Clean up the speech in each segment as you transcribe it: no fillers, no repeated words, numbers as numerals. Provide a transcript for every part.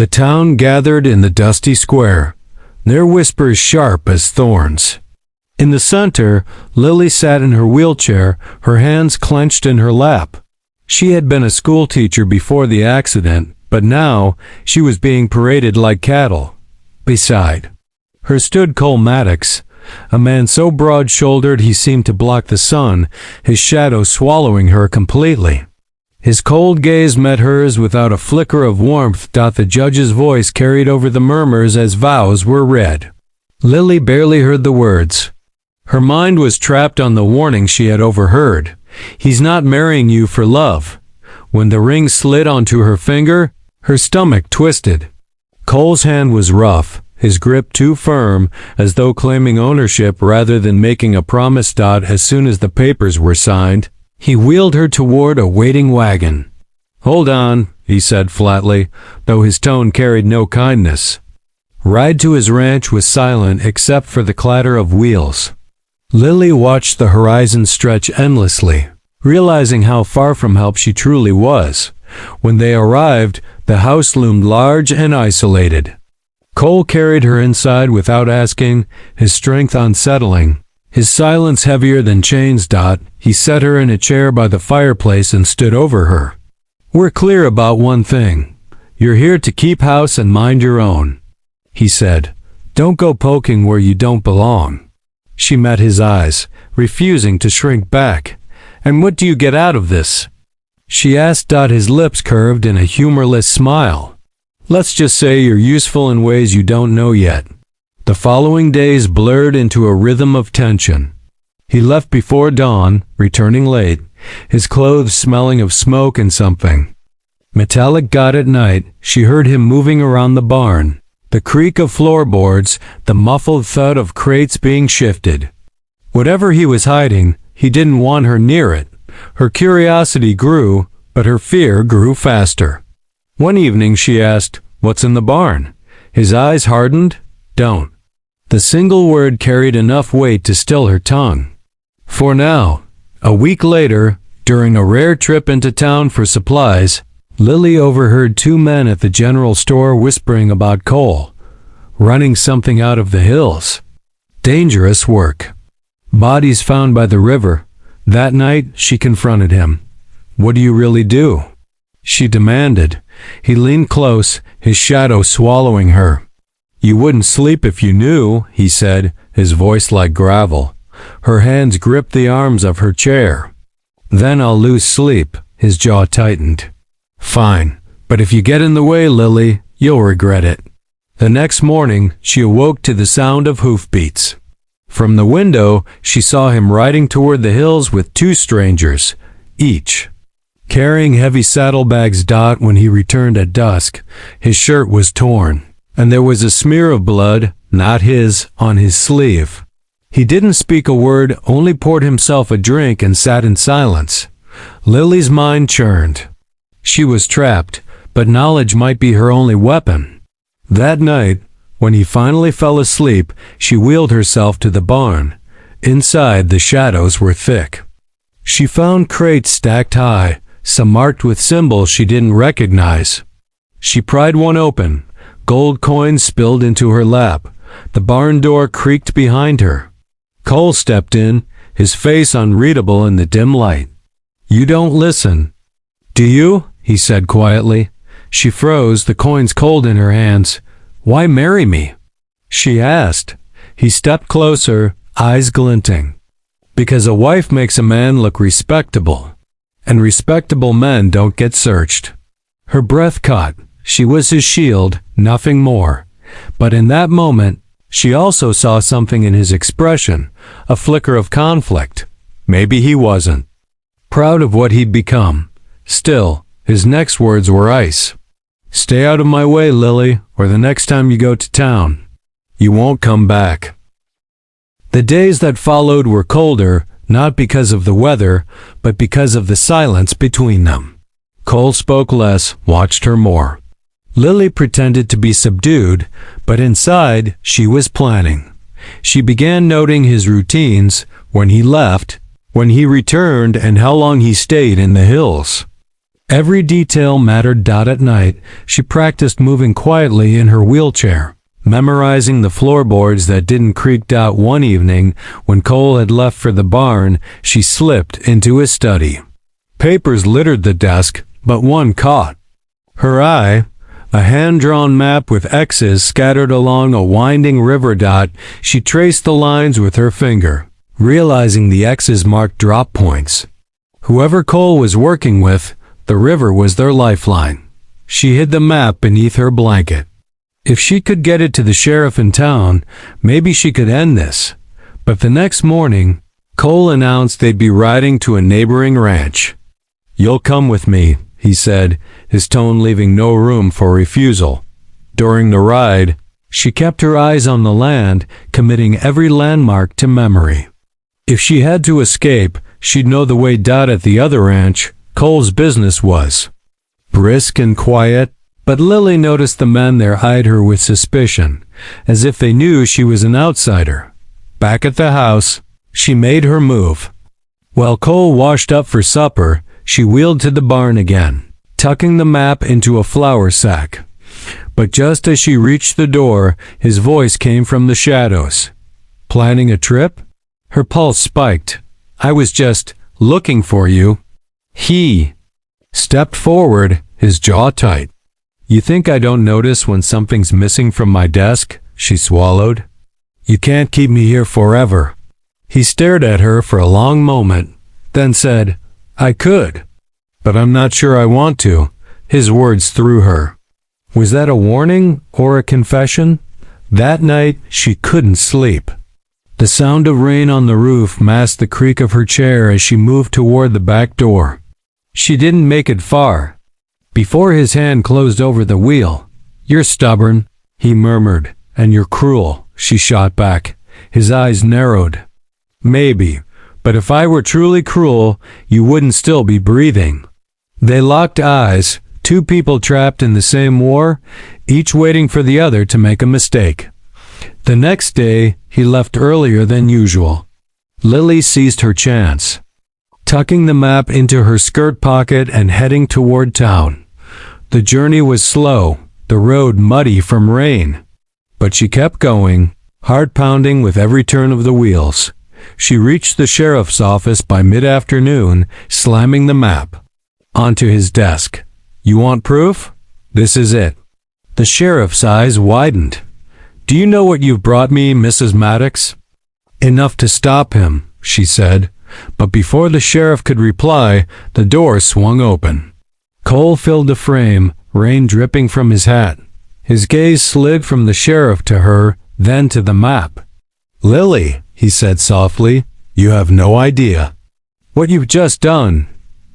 The town gathered in the dusty square, their whispers sharp as thorns. In the center, Lily sat in her wheelchair, her hands clenched in her lap. She had been a schoolteacher before the accident, but now she was being paraded like cattle. Beside her stood Cole Maddox, a man so broad-shouldered he seemed to block the sun, his shadow swallowing her completely. His cold gaze met hers without a flicker of warmth. The judge's voice carried over the murmurs as vows were read. Lily barely heard the words. Her mind was trapped on the warning she had overheard. He's not marrying you for love. When the ring slid onto her finger, her stomach twisted. Cole's hand was rough, his grip too firm, as though claiming ownership rather than making a promise. As soon as the papers were signed, he wheeled her toward a waiting wagon. "Hold on," he said flatly, though his tone carried no kindness. Ride to his ranch was silent except for the clatter of wheels. Lily watched the horizon stretch endlessly, realizing how far from help she truly was. When they arrived, the house loomed large and isolated. Cole carried her inside without asking, his strength unsettling, his silence heavier than chains. He set her in a chair by the fireplace and stood over her. "We're clear about one thing. You're here to keep house and mind your own," he said. "Don't go poking where you don't belong." She met his eyes, refusing to shrink back. "And what do you get out of this?" she asked. His lips curved in a humorless smile. "Let's just say you're useful in ways you don't know yet." The following days blurred into a rhythm of tension. He left before dawn, returning late, his clothes smelling of smoke and something metallic. At night, she heard him moving around the barn, the creak of floorboards, the muffled thud of crates being shifted. Whatever he was hiding, he didn't want her near it. Her curiosity grew, but her fear grew faster. One evening she asked, "What's in the barn?" His eyes hardened. "Don't." The single word carried enough weight to still her tongue. For now. A week later, during a rare trip into town for supplies, Lily overheard two men at the general store whispering about Cole, running something out of the hills. Dangerous work. Bodies found by the river. That night, she confronted him. "What do you really do?" she demanded. He leaned close, his shadow swallowing her. "You wouldn't sleep if you knew," he said, his voice like gravel. Her hands gripped the arms of her chair. "Then I'll lose sleep," his jaw tightened. "Fine, but if you get in the way, Lily, you'll regret it." The next morning, she awoke to the sound of hoofbeats. From the window, she saw him riding toward the hills with two strangers, each carrying heavy saddlebags. When he returned at dusk, his shirt was torn, and there was a smear of blood, not his, on his sleeve. He didn't speak a word, only poured himself a drink and sat in silence. Lily's mind churned. She was trapped, but knowledge might be her only weapon. That night, when he finally fell asleep, she wheeled herself to the barn. Inside, the shadows were thick. She found crates stacked high, some marked with symbols she didn't recognize. She pried one open. Gold coins spilled into her lap. The barn door creaked behind her. Cole stepped in, his face unreadable in the dim light. "You don't listen." "Do you?" he said quietly. She froze, the coins cold in her hands. "Why marry me?" she asked. He stepped closer, eyes glinting. "Because a wife makes a man look respectable, and respectable men don't get searched." Her breath caught. She was his shield, nothing more. But in that moment, she also saw something in his expression, a flicker of conflict. Maybe he wasn't proud of what he'd become. Still, his next words were ice. "Stay out of my way, Lily, or the next time you go to town, you won't come back." The days that followed were colder, not because of the weather, but because of the silence between them. Cole spoke less, watched her more. Lily pretended to be subdued, but inside she was planning. She began noting his routines, when he left, when he returned, and how long he stayed in the hills. Every detail mattered. At night, she practiced moving quietly in her wheelchair, memorizing the floorboards that didn't creak. One evening, when Cole had left for the barn, she slipped into his study. Papers littered the desk, but one caught her eye. A hand-drawn map with X's scattered along a winding river. She traced the lines with her finger, realizing the X's marked drop points. Whoever Cole was working with, the river was their lifeline. She hid the map beneath her blanket. If she could get it to the sheriff in town, maybe she could end this. But the next morning, Cole announced they'd be riding to a neighboring ranch. "You'll come with me," he said, his tone leaving no room for refusal. During the ride, she kept her eyes on the land, committing every landmark to memory. If she had to escape, she'd know the way. At the other ranch, Cole's business was brisk and quiet, but Lily noticed the men there eyed her with suspicion, as if they knew she was an outsider. Back at the house, she made her move. While Cole washed up for supper, she wheeled to the barn again, tucking the map into a flour sack. But just as she reached the door, his voice came from the shadows. "Planning a trip?" Her pulse spiked. "I was just looking for you." He stepped forward, his jaw tight. "You think I don't notice when something's missing from my desk?" she swallowed. "You can't keep me here forever." He stared at her for a long moment, then said, "I could, but I'm not sure I want to." His words threw her. Was that a warning or a confession? That night, she couldn't sleep. The sound of rain on the roof masked the creak of her chair as she moved toward the back door. She didn't make it far before his hand closed over the wheel. "You're stubborn," he murmured. "And you're cruel," she shot back. His eyes narrowed. "Maybe, but if I were truly cruel, you wouldn't still be breathing." They locked eyes, two people trapped in the same war, each waiting for the other to make a mistake. The next day, he left earlier than usual. Lily seized her chance, tucking the map into her skirt pocket and heading toward town. The journey was slow, the road muddy from rain. But she kept going, heart pounding with every turn of the wheels. She reached the sheriff's office by mid-afternoon, slamming the map onto his desk. "You want proof? This is it." The sheriff's eyes widened. "Do you know what you've brought me, Mrs. Maddox?" "Enough to stop him," she said. But before the sheriff could reply, the door swung open. Cole filled the frame, rain dripping from his hat. His gaze slid from the sheriff to her, then to the map. "Lily," he said softly, "you have no idea what you've just done."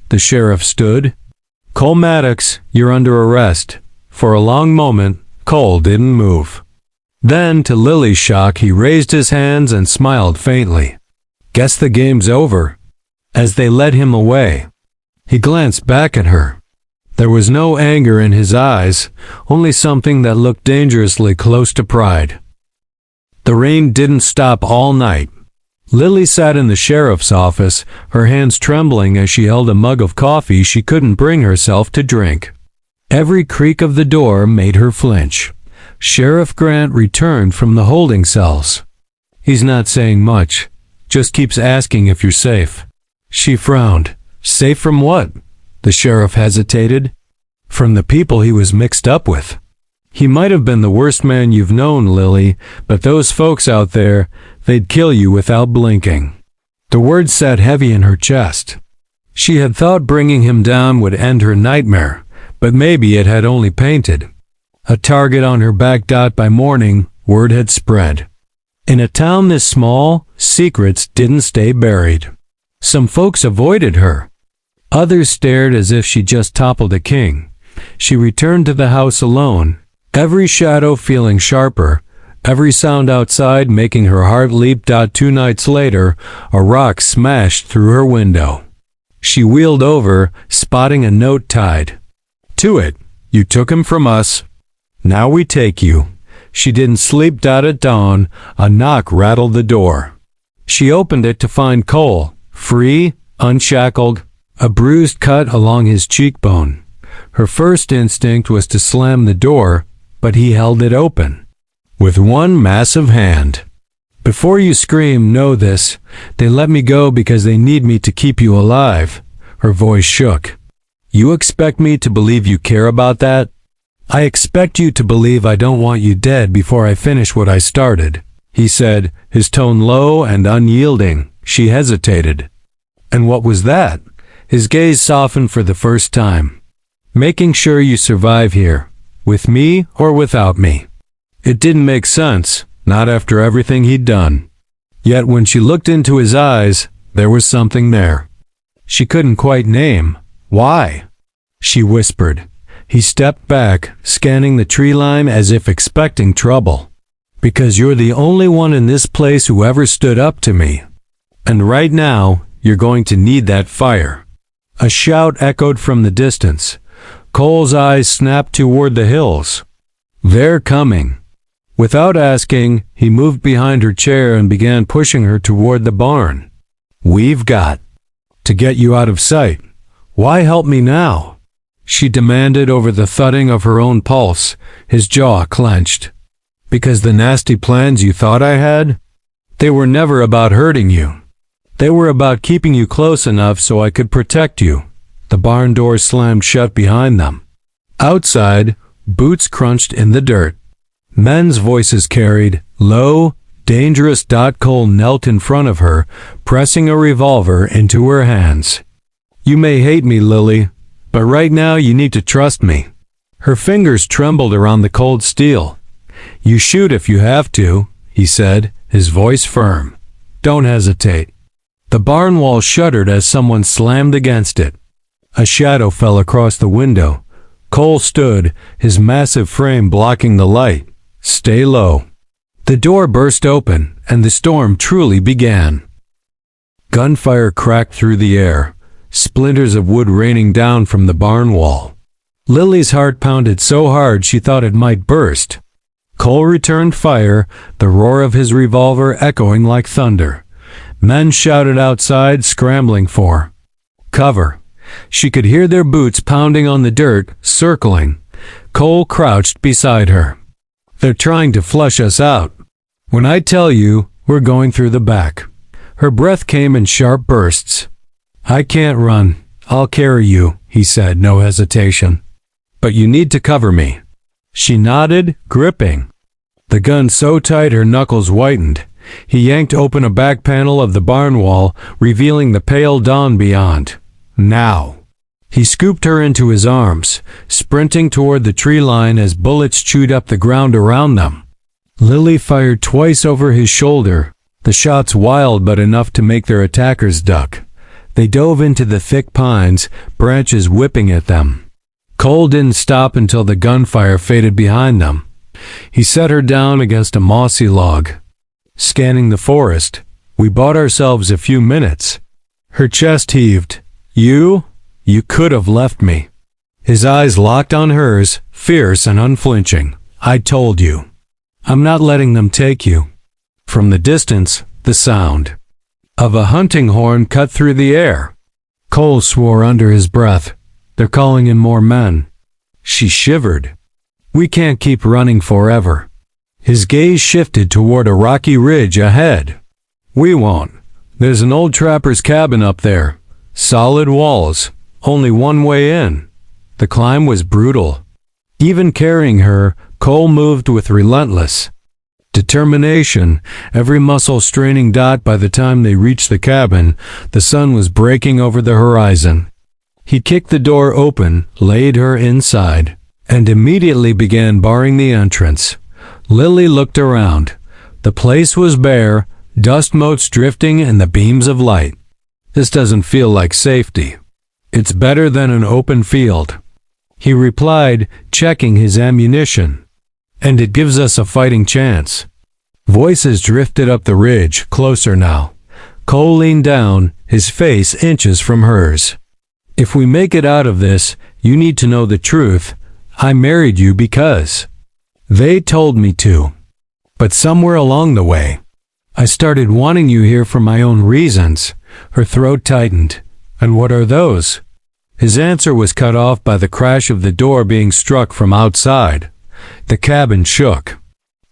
The sheriff stood. "Cole Maddox, you're under arrest." For a long moment, Cole didn't move. Then, to Lily's shock, he raised his hands and smiled faintly. "Guess the game's over." As they led him away, he glanced back at her. There was no anger in his eyes, only something that looked dangerously close to pride. The rain didn't stop all night. Lily sat in the sheriff's office, her hands trembling as she held a mug of coffee she couldn't bring herself to drink. Every creak of the door made her flinch. Sheriff Grant returned from the holding cells. "He's not saying much, just keeps asking if you're safe." She frowned. "Safe from what?" The sheriff hesitated. "From the people he was mixed up with." "He might have been the worst man you've known, Lily, but those folks out there, they'd kill you without blinking." The words sat heavy in her chest. She had thought bringing him down would end her nightmare, but maybe it had only painted a target on her back. By morning, word had spread. In a town this small, secrets didn't stay buried. Some folks avoided her. Others stared as if she just toppled a king. She returned to the house alone, every shadow feeling sharper, every sound outside making her heart leap. 2 nights later, a rock smashed through her window. She wheeled over, spotting a note tied to it. "You took him from us. Now we take you." She didn't sleep. At dawn, a knock rattled the door. She opened it to find Cole, free, unshackled, a bruised cut along his cheekbone. Her first instinct was to slam the door, but he held it open with one massive hand. "Before you scream, know this. They let me go because they need me to keep you alive." Her voice shook. "You expect me to believe you care about that? I expect you to believe I don't want you dead before I finish what I started," he said, his tone low and unyielding. She hesitated. "And what was that?" His gaze softened for the first time. "Making sure you survive here, with me or without me." It didn't make sense, not after everything he'd done. Yet when she looked into his eyes, there was something there. She couldn't quite name. "Why?" she whispered. He stepped back, scanning the tree line as if expecting trouble. "Because you're the only one in this place who ever stood up to me. And right now, you're going to need that fire." A shout echoed from the distance. Cole's eyes snapped toward the hills. "They're coming." Without asking, he moved behind her chair and began pushing her toward the barn. "We've got to get you out of sight. Why help me now?" she demanded over the thudding of her own pulse, his jaw clenched. "Because the nasty plans you thought I had? They were never about hurting you. They were about keeping you close enough so I could protect you." The barn door slammed shut behind them. Outside, boots crunched in the dirt. Men's voices carried, low, dangerous. Cole knelt in front of her, pressing a revolver into her hands. "You may hate me, Lily, but right now you need to trust me." Her fingers trembled around the cold steel. "You shoot if you have to," he said, his voice firm. "Don't hesitate." The barn wall shuddered as someone slammed against it. A shadow fell across the window. Cole stood, his massive frame blocking the light. "Stay low." The door burst open, and the storm truly began. Gunfire cracked through the air, splinters of wood raining down from the barn wall. Lily's heart pounded so hard she thought it might burst. Cole returned fire, the roar of his revolver echoing like thunder. Men shouted outside, scrambling for cover. She could hear their boots pounding on the dirt, circling. Cole crouched beside her. "They're trying to flush us out. When I tell you, we're going through the back." Her breath came in sharp bursts. "I can't run. I'll carry you," he said, no hesitation. "But you need to cover me." She nodded, gripping the gun so tight her knuckles whitened. He yanked open a back panel of the barn wall, revealing the pale dawn beyond. "Now." He scooped her into his arms, sprinting toward the tree line as bullets chewed up the ground around them. Lily fired twice over his shoulder, the shots wild but enough to make their attackers duck. They dove into the thick pines, branches whipping at them. Cole didn't stop until the gunfire faded behind them. He set her down against a mossy log. Scanning the forest, "We bought ourselves a few minutes." Her chest heaved. You could have left me." His eyes locked on hers, fierce and unflinching. "I told you. I'm not letting them take you." From the distance, the sound of a hunting horn cut through the air. Cole swore under his breath. "They're calling in more men." She shivered. "We can't keep running forever." His gaze shifted toward a rocky ridge ahead. "We won't. There's an old trapper's cabin up there. Solid walls. Only one way in." The climb was brutal. Even carrying her, Cole moved with relentless determination, every muscle straining. By the time they reached the cabin, the sun was breaking over the horizon. He kicked the door open, laid her inside, and immediately began barring the entrance. Lily looked around. The place was bare, dust motes drifting in the beams of light. "This doesn't feel like safety." "It's better than an open field," he replied, checking his ammunition. "And it gives us a fighting chance." Voices drifted up the ridge, closer now. Cole leaned down, his face inches from hers. "If we make it out of this, you need to know the truth. I married you because they told me to. But somewhere along the way, I started wanting you here for my own reasons." Her throat tightened. And what are those? His answer was cut off by the crash of the door being struck from outside. The cabin shook.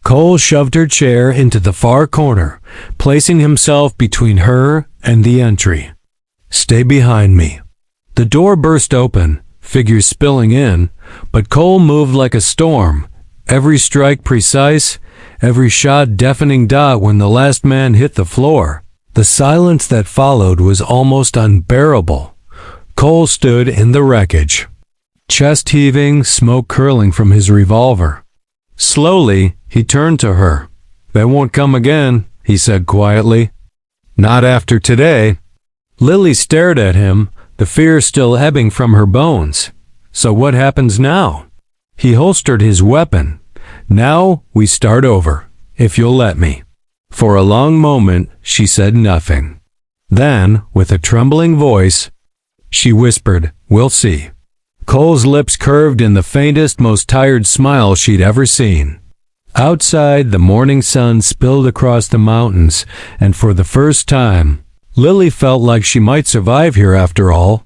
Cole shoved her chair into the far corner, placing himself between her and the entry. "Stay behind me." The door burst open, figures spilling in, but Cole moved like a storm, every strike precise, every shot deafening dot when the last man hit the floor. The silence that followed was almost unbearable. Cole stood in the wreckage, chest heaving, smoke curling from his revolver. Slowly, he turned to her. "They won't come again," he said quietly. "Not after today." Lily stared at him, the fear still ebbing from her bones. "So what happens now?" He holstered his weapon. "Now we start over, if you'll let me." For a long moment, she said nothing. Then, with a trembling voice, she whispered, "We'll see." Cole's lips curved in the faintest, most tired smile she'd ever seen. Outside, the morning sun spilled across the mountains, and for the first time, Lily felt like she might survive here after all.